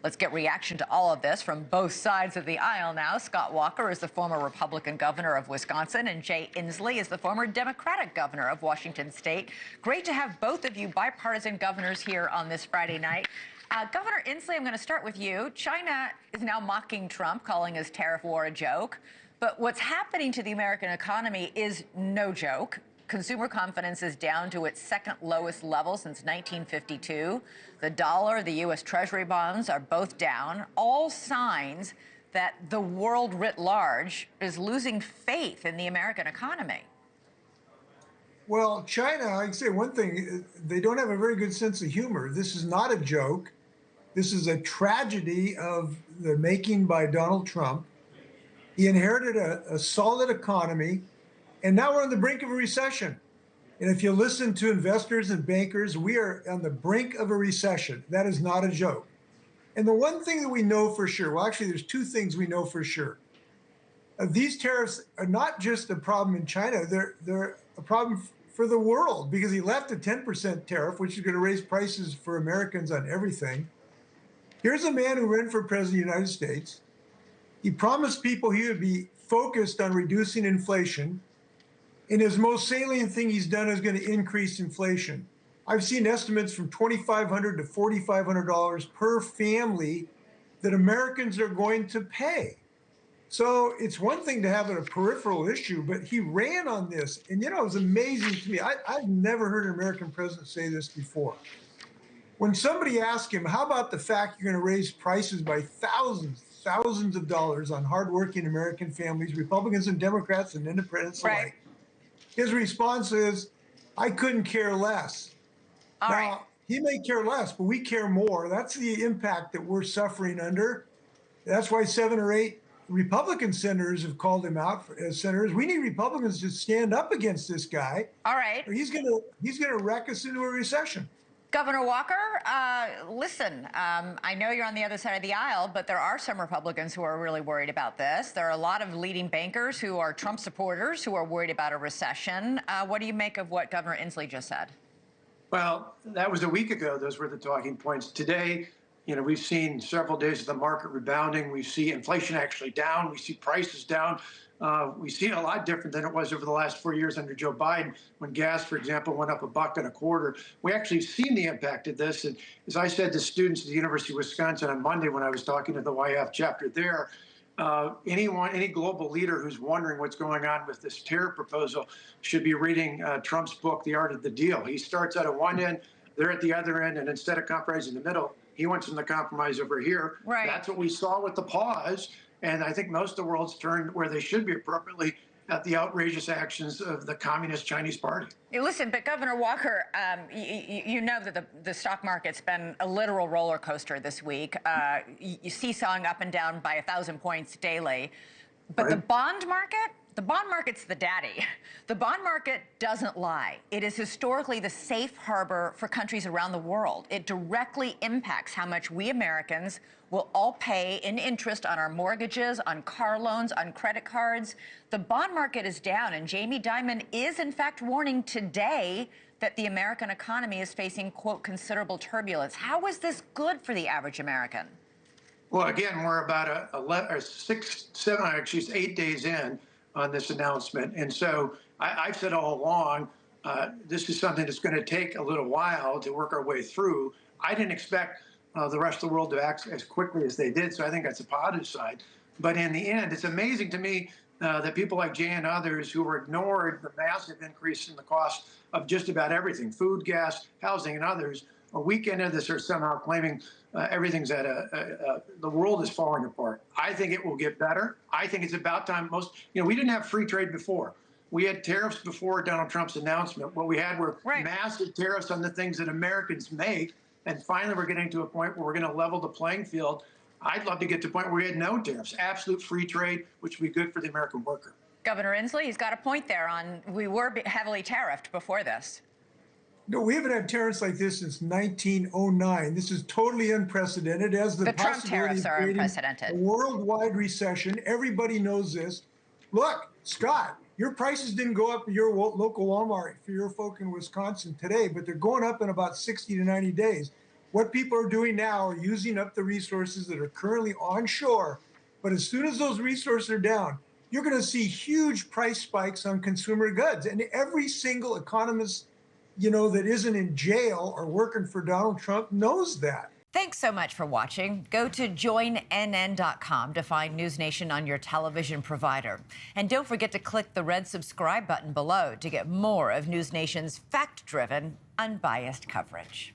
Let's get reaction to all of this from both sides of the aisle now. Scott Walker is the former Republican governor of Wisconsin, and Jay Inslee is the former Democratic governor of Washington State. Great to have both of you bipartisan governors here on this Friday night. Governor Inslee, I'm going to start with you. China is now mocking Trump, calling his tariff war a joke. But what's happening to the American economy is no joke. Consumer confidence is down to its second lowest level since 1952. The dollar, the U.S. Treasury bonds are both down. All signs that the world writ large is losing faith in the American economy. Well, China, I can say one thing, they don't have a very good sense of humor. This is not a joke. This is a tragedy of the making by Donald Trump. He inherited a solid economy, and now we're on the brink of a recession. And if you listen to investors and bankers, we are on the brink of a recession. That is not a joke. And the one thing that we know for sure, well, actually, there's two things we know for sure. These tariffs are not just a problem in China, they're a problem for the world, because he left a 10% tariff, which is going to raise prices for Americans on everything. Here's a man who ran for president of the United States. He promised people he would be focused on reducing inflation. And his most salient thing he's done is going to increase inflation. I've seen estimates from $2,500 to $4,500 per family that Americans are going to pay. So it's one thing to have a peripheral issue, but he ran on this. And, you know, it was amazing to me. I've never heard an American president say this before. When somebody asked him, how about the fact you're going to raise prices by thousands of dollars on hardworking American families, Republicans and Democrats and independents alike, his response is, I couldn't care less. Now, he may care less, but we care more. That's the impact that we're suffering under. That's why 7 or 8 Republican senators have called him out as senators. We need Republicans to stand up against this guy. All right. Or he's gonna wreck us into a recession. Governor Walker, listen, I know you're on the other side of the aisle, but there are some Republicans who are really worried about this. There are a lot of leading bankers who are Trump supporters who are worried about a recession. What do you make of what Governor Inslee just said? Well, that was a week ago. Those were the talking points. Today, you know, we've seen several days of the market rebounding. We see inflation actually down. We see prices down. We see it a lot different than it was over the last 4 years under Joe Biden, when gas, for example, went up $1.25. We actually seen the impact of this. And as I said to students at the University of Wisconsin on Monday when I was talking to the YF chapter there, any global leader who's wondering what's going on with this tariff proposal should be reading Trump's book, The Art of the Deal. He starts out at one end, they're at the other end, and instead of compromising in the middle, he wants them to compromise over here. Right. That's what we saw with the pause. And I think most of the world's turned where they should be appropriately at the outrageous actions of the Communist Chinese Party. Listen, but Governor Walker, you know that the stock market's been a literal roller coaster this week. You seesawing up and down by 1,000 points daily. But the bond market's the daddy. The bond market doesn't lie. It is historically the safe harbor for countries around the world. It directly impacts how much we Americans will all pay in interest on our mortgages, on car loans, on credit cards. The bond market is down, and Jamie Dimon is, in fact, warning today that the American economy is facing, quote, considerable turbulence. How is this good for the average American? Well, again, we're about 8 days in on this announcement. And so I've said all along, this is something that's going to take a little while to work our way through. I didn't expect the rest of the world to act as quickly as they did, so I think that's a positive side. But in the end, it's amazing to me that people like Jay and others who were ignored the massive increase in the cost of just about everything, food, gas, housing, and others, a week into this are somehow claiming everything's at the world is falling apart. I think it will get better. I think it's about time. We didn't have free trade before. We had tariffs before Donald Trump's announcement. What we had were massive tariffs on the things that Americans make. And finally, we're getting to a point where we're going to level the playing field. I'd love to get to a point where we had no tariffs, absolute free trade, which would be good for the American worker. Governor Inslee, he's got a point there on we were heavily tariffed before this. No, we haven't had tariffs like this since 1909. This is totally unprecedented. As the Trump tariffs are unprecedented. A worldwide recession. Everybody knows this. Look, Scott, your prices didn't go up at your local Walmart for your folk in Wisconsin today, but they're going up in about 60 to 90 days. What people are doing now are using up the resources that are currently onshore. But as soon as those resources are down, you're going to see huge price spikes on consumer goods. And every single economist, that isn't in jail or working for Donald Trump knows that. Thanks so much for watching. Go to joinnn.com to find NewsNation on your television provider. And don't forget to click the red subscribe button below to get more of NewsNation's fact-driven, unbiased coverage.